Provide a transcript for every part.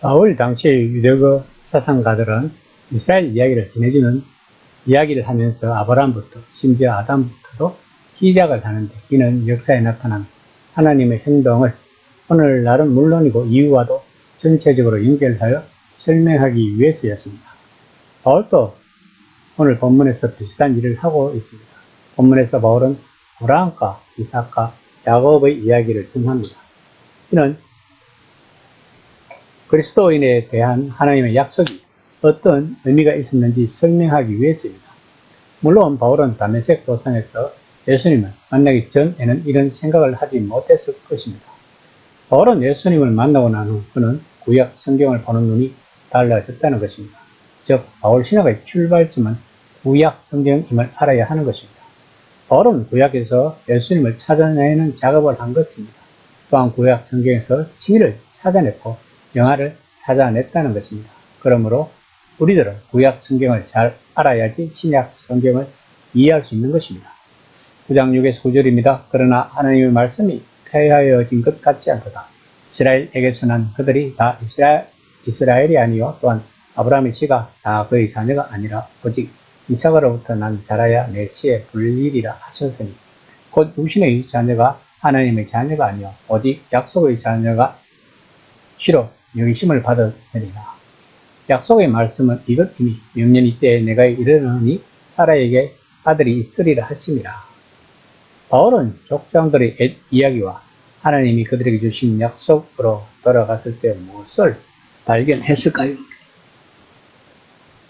바울 당시의 유대교 사상가들은 이스라엘 이야기를 전해주는 이야기를 하면서 아브라함부터 심지어 아담부터도 시작을 하는데, 이는 역사에 나타난 하나님의 행동을 오늘날은 물론이고 이유와도 전체적으로 연결하여 설명하기 위해서였습니다. 바울도 오늘 본문에서 비슷한 일을 하고 있습니다. 본문에서 바울은 아브라함과 이삭과 야곱의 이야기를 전합니다. 이는 그리스도인에 대한 하나님의 약속이 어떤 의미가 있었는지 설명하기 위해서입니다. 물론 바울은 다메섹 도상에서 예수님을 만나기 전에는 이런 생각을 하지 못했을 것입니다. 바울은 예수님을 만나고 난 후 그는 구약 성경을 보는 눈이 달라졌다는 것입니다. 즉, 바울 신학의 출발점은 구약 성경임을 알아야 하는 것입니다. 바울은 구약에서 예수님을 찾아내는 작업을 한 것입니다. 또한 구약 성경에서 진리를 찾아냈고 영화를 찾아냈다는 것입니다. 그러므로 우리들은 구약 성경을 잘 알아야지 신약 성경을 이해할 수 있는 것입니다. 9장 6에서 9절입니다. 그러나 하나님의 말씀이 폐하여진 것 같지 않도다. 이스라엘에게서 난 그들이 다 이스라엘이 아니요 또한 아브라함의 씨가 다 그의 자녀가 아니라 오직 이삭으로부터 난 자라야 내 씨에 불리리라 하셨으니, 곧 육신의 자녀가 하나님의 자녀가 아니요 오직 약속의 자녀가 씨로 영심을 받으리라. 약속의 말씀은 이것이니 명년이 때에 내가 이르노니 사라에게 아들이 있으리라 하심이라. 바울은 족장들의 옛 이야기와 하나님이 그들에게 주신 약속으로 돌아갔을 때 무엇을 발견했을까요?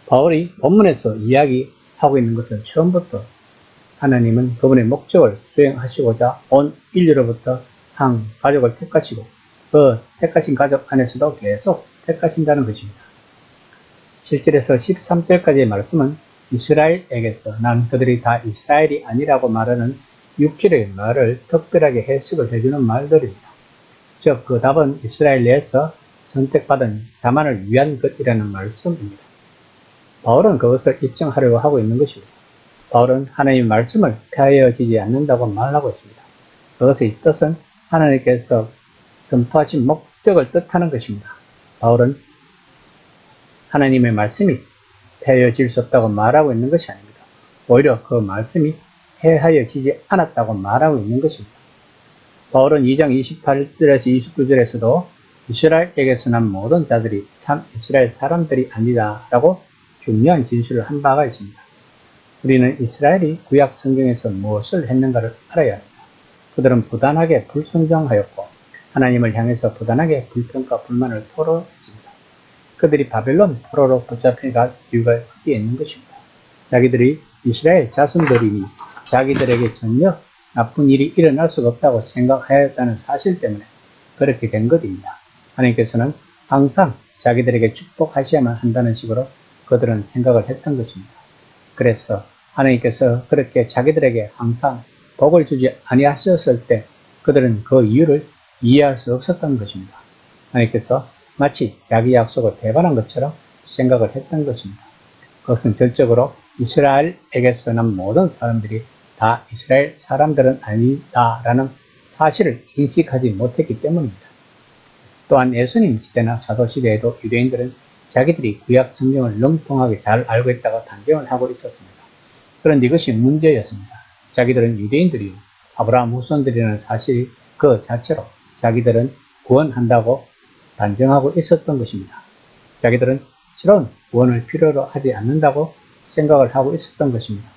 바울이 본문에서 이야기하고 있는 것은 처음부터 하나님은 그분의 목적을 수행하시고자 온 인류로부터 한 가족을 택하시고 그 택하신 가족 안에서도 계속 택하신다는 것입니다. 7절에서 13절까지의 말씀은 이스라엘에게서 난 그들이 다 이스라엘이 아니라고 말하는 6절의 말을 특별하게 해석을 해주는 말들입니다. 즉, 그 답은 이스라엘 내에서 선택받은 자만을 위한 것이라는 말씀입니다. 바울은 그것을 입증하려고 하고 있는 것입니다. 바울은 하나님의 말씀을 폐하여지지 않는다고 말하고 있습니다. 그것의 뜻은 하나님께서 선포하신 목적을 뜻하는 것입니다. 바울은 하나님의 말씀이 폐하여질 수 없다고 말하고 있는 것이 아닙니다. 오히려 그 말씀이 폐하여지지 않았다고 말하고 있는 것입니다. 바울은 2장 28절에서 29절에서도 이스라엘에게서 난 모든 자들이 참 이스라엘 사람들이 아니다 라고 중요한 진술을 한 바가 있습니다. 우리는 이스라엘이 구약 성경에서 무엇을 했는가를 알아야 합니다. 그들은 부단하게 불순종하였고 하나님을 향해서 부단하게 불평과 불만을 토로했습니다. 그들이 바벨론 포로로 붙잡혀 갈 이유가 거기에 있는 것입니다. 자기들이 이스라엘 자손들이니 자기들에게 전혀 나쁜 일이 일어날 수가 없다고 생각하였다는 사실 때문에 그렇게 된 것입니다. 하나님께서는 항상 자기들에게 축복하셔야만 한다는 식으로 그들은 생각을 했던 것입니다. 그래서 하나님께서 그렇게 자기들에게 항상 복을 주지 아니하셨을 때 그들은 그 이유를 이해할 수 없었던 것입니다. 하나님께서 마치 자기 약속을 배반한 것처럼 생각을 했던 것입니다. 그것은 전적으로 이스라엘에게서 난 모든 사람들이 다 이스라엘 사람들은 아니다라는 사실을 인식하지 못했기 때문입니다. 또한 예수님 시대나 사도시대에도 유대인들은 자기들이 구약 성경을 능통하게 잘 알고 있다고 단정을 하고 있었습니다. 그런데 이것이 문제였습니다. 자기들은 유대인들이요 아브라함 후손들이라는 사실 그 자체로 자기들은 구원한다고 단정하고 있었던 것입니다. 자기들은 실은 구원을 필요로 하지 않는다고 생각을 하고 있었던 것입니다.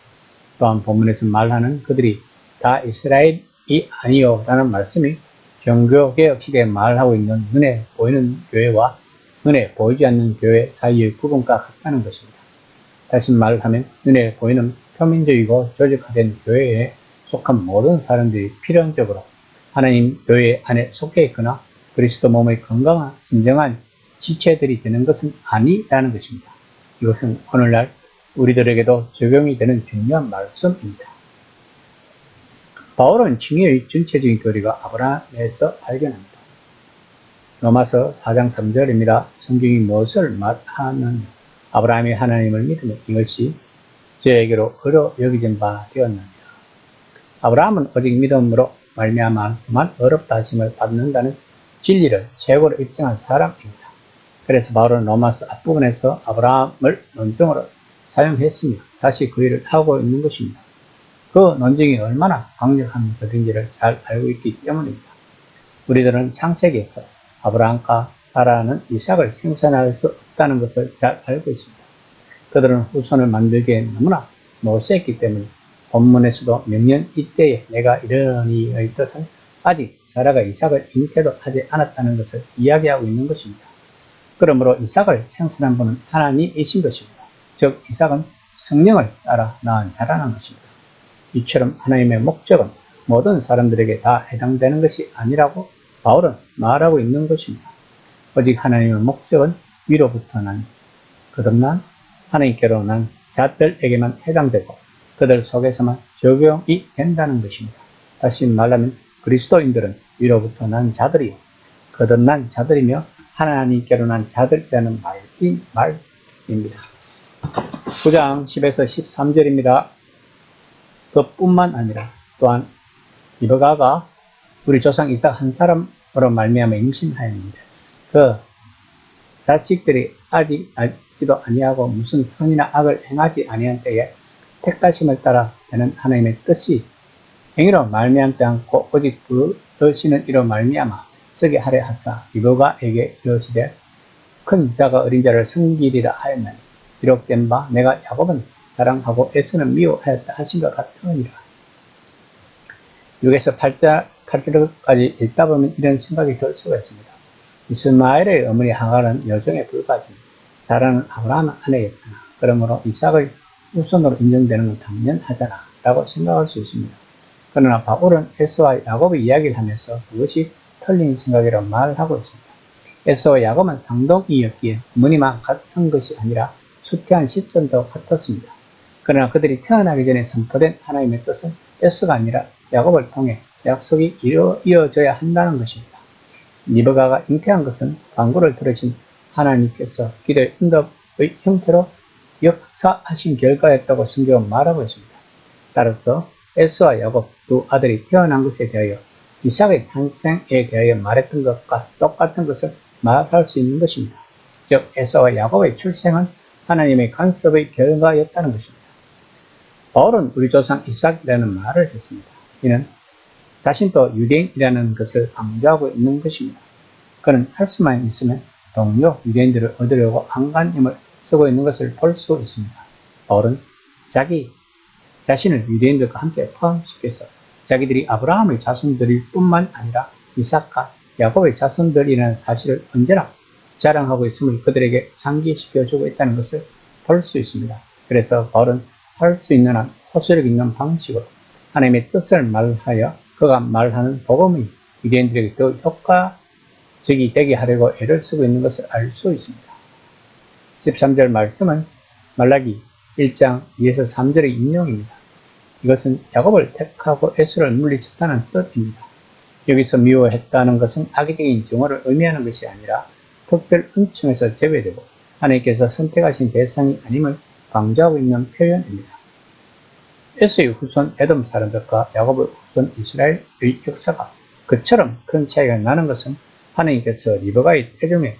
또한 본문에서 말하는 그들이 다 이스라엘이 아니요 라는 말씀이 종교개혁식에 말하고 있는 눈에 보이는 교회와 눈에 보이지 않는 교회 사이의 구분과 같다는 것입니다. 다시 말하면 눈에 보이는 표면적이고 조직화된 교회에 속한 모든 사람들이 필연적으로 하나님 교회 안에 속해 있거나 그리스도 몸의 건강한 진정한 지체들이 되는 것은 아니라는 것입니다. 이것은 오늘날 우리들에게도 적용이 되는 중요한 말씀입니다. 바울은 칭의의 전체적인 교리가 아브라함에서 발견합니다. 로마서 4장 3절입니다. 성경이 무엇을 말하느냐? 아브라함이 하나님을 믿으며 이것이 저에게로 의로 여겨진 바 되었느니라. 아브라함은 오직 믿음으로 말미암아서만 어렵다 하심을 받는다는 진리를 최고로 입증한 사람입니다. 그래서 바울은 로마서 앞부분에서 아브라함을 논증으로 사용했으며 다시 그 일을 하고 있는 것입니다. 그 논증이 얼마나 강력한 것인지를 잘 알고 있기 때문입니다. 우리들은 창세기에서 아브라함과 사라는 이삭을 생산할 수 없다는 것을 잘 알고 있습니다. 그들은 후손을 만들기에 너무나 못했기 때문에 본문에서도 명령 이때에 내가 이르니의 뜻은 아직 사라가 이삭을 잉태도 하지 않았다는 것을 이야기하고 있는 것입니다. 그러므로 이삭을 생산한 분은 하나님이신 것입니다. 즉 이삭은 성령을 따라 낳은 자라는 것입니다. 이처럼 하나님의 목적은 모든 사람들에게 다 해당되는 것이 아니라고 바울은 말하고 있는 것입니다. 오직 하나님의 목적은 위로부터 난 거듭난 하나님께로 난 자들에게만 해당되고 그들 속에서만 적용이 된다는 것입니다. 다시 말하면 그리스도인들은 위로부터 난 자들이요 거듭난 자들이며 하나님께로 난 자들이라는 말입니다. 9장 10에서 13절입니다. 그뿐만 아니라 또한 리브가가 우리 조상 이삭 한 사람으로 말미암아 임신하였는데 그 자식들이 아직 알지도 아니하고 무슨 선이나 악을 행하지 아니한 때에 택하심을 따라 되는 하나님의 뜻이 행위로 말미암지 않고 오직 그 뜻이는 이로 말미암아 쓰게 하려 하사 리브가에게 이르시되 큰 자가 어린 자를 섬기리라 하였나니 기록된 바 내가 야곱은 사랑하고 에서는 미워하였다 하신 것 같으니라. 6에서 8절까지 읽다 보면 이런 생각이 들 수가 있습니다. 이스마엘의 어머니 하갈은 여종에 불과하지만 사라는 아브라함의 아내였잖아. 그러므로 이삭을 후손으로 인정되는 건 당연하잖아 라고 생각할 수 있습니다. 그러나 바울은 에서와 야곱의 이야기를 하면서 그것이 틀린 생각이라고 말하고 있습니다. 에서와 야곱은 쌍둥이였기에 어머니만 같은 것이 아니라 수태한 시점도 같았습니다. 그러나 그들이 태어나기 전에 선포된 하나님의 뜻은 에서가 아니라 야곱을 통해 약속이 이어져야 한다는 것입니다. 리브가가 잉태한 것은 간구를 들으신 하나님께서 기도의 응답의 형태로 역사하신 결과였다고 성경은 말하고 있습니다. 따라서 에서와 야곱 두 아들이 태어난 것에 대하여 이삭의 탄생에 대하여 말했던 것과 똑같은 것을 말할 수 있는 것입니다. 즉 에서와 야곱의 출생은 하나님의 간섭의 결과였다는 것입니다. 바울은 우리 조상 이삭이라는 말을 했습니다. 이는 자신도 유대인이라는 것을 강조하고 있는 것입니다. 그는 할 수만 있으면 동료 유대인들을 얻으려고 안간힘을 쓰고 있는 것을 볼 수 있습니다. 바울은 자신을 유대인들과 함께 포함시켜서 자기들이 아브라함의 자손들일 뿐만 아니라 이삭과 야곱의 자손들이라는 사실을 언제나 자랑하고 있음을 그들에게 상기시켜주고 있다는 것을 볼 수 있습니다. 그래서 바울은 할 수 있는 한 호소력 있는 방식으로 하나님의 뜻을 말하여 그가 말하는 복음이 유대인들에게 더 효과적이 되게 하려고 애를 쓰고 있는 것을 알 수 있습니다. 13절 말씀은 말라기 1장 2에서 3절의 인용입니다. 이것은 야곱을 택하고 에서를 물리쳤다는 뜻입니다. 여기서 미워했다는 것은 악의적인 증오를 의미하는 것이 아니라 특별 은총에서 제외되고 하나님께서 선택하신 대상이 아님을 강조하고 있는 표현입니다. 에서의 후손 에돔 사람들과 야곱의 후손 이스라엘의 역사가 그처럼 큰 차이가 나는 것은 하나님께서 리브가의 태중에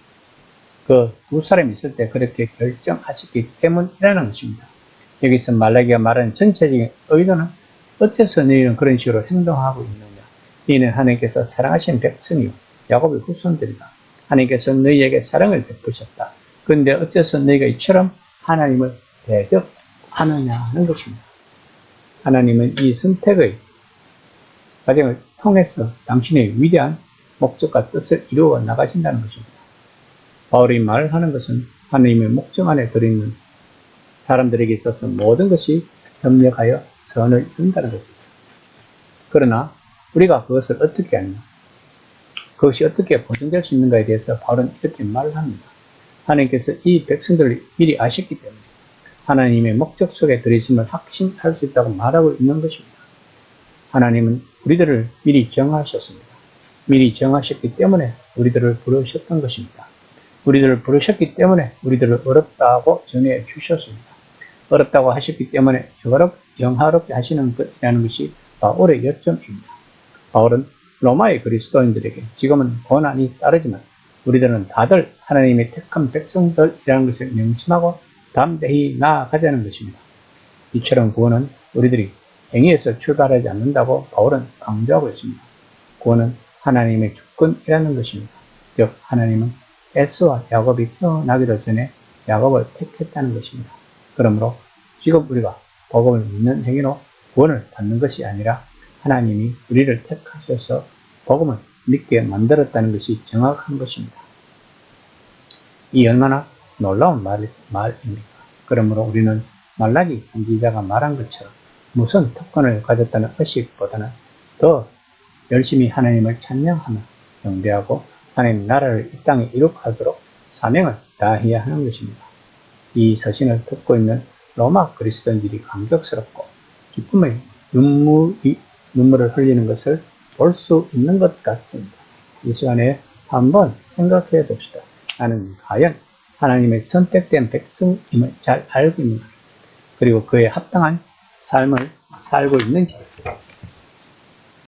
그 두 사람이 있을 때 그렇게 결정하셨기 때문이라는 것입니다. 여기서 말라기가 말하는 전체적인 의도는 어째서 너희는 그런 식으로 행동하고 있느냐. 너희는 하나님께서 사랑하신 백성이요 야곱의 후손들이다. 하나님께서 너희에게 사랑을 베푸셨다. 그런데 어째서 너희가 이처럼 하나님을 대적하느냐 하는 것입니다. 하나님은 이 선택의 과정을 통해서 당신의 위대한 목적과 뜻을 이루어 나가신다는 것입니다. 바울이 말하는 것은 하나님의 목적 안에 들어있는 사람들에게 있어서 모든 것이 협력하여 선을 이룬다는 것입니다. 그러나 우리가 그것을 어떻게 하느냐, 그것이 어떻게 보존될 수 있는가에 대해서 바울은 이렇게 말을 합니다. 하나님께서 이 백성들을 미리 아셨기 때문에 하나님의 목적 속에 들이심을 확신할 수 있다고 말하고 있는 것입니다. 하나님은 우리들을 미리 정하셨습니다. 미리 정하셨기 때문에 우리들을 부르셨던 것입니다. 우리들을 부르셨기 때문에 우리들을 어렵다고 전해 주셨습니다. 어렵다고 하셨기 때문에 영화롭게 하시는 것이라는 것이 바울의 요점입니다. 바울은 로마의 그리스도인들에게 지금은 고난이 따르지만 우리들은 다들 하나님의 택한 백성들이라는 것을 명심하고 담대히 나아가자는 것입니다. 이처럼 구원은 우리들이 행위에서 출발하지 않는다고 바울은 강조하고 있습니다. 구원은 하나님의 주권이라는 것입니다. 즉 하나님은 에스와 야곱이 태어나기도 전에 야곱을 택했다는 것입니다. 그러므로 지금 우리가 복음을 믿는 행위로 구원을 받는 것이 아니라 하나님이 우리를 택하셔서 복음을 믿게 만들었다는 것이 정확한 것입니다. 이 얼마나 놀라운 말입니까? 그러므로 우리는 말라기 선지자가 말한 것처럼 무슨 특권을 가졌다는 의식보다는 더 열심히 하나님을 찬양하며 경배하고 하나님 나라를 이 땅에 이룩하도록 사명을 다해야 하는 것입니다. 이 서신을 듣고 있는 로마 그리스도인들이 감격스럽고 기쁨의 눈물을 흘리는 것을 볼 수 있는 것 같습니다. 이 시간에 한번 생각해 봅시다. 나는 과연 하나님의 선택된 백성임을 잘 알고 있는가? 그리고 그에 합당한 삶을 살고 있는지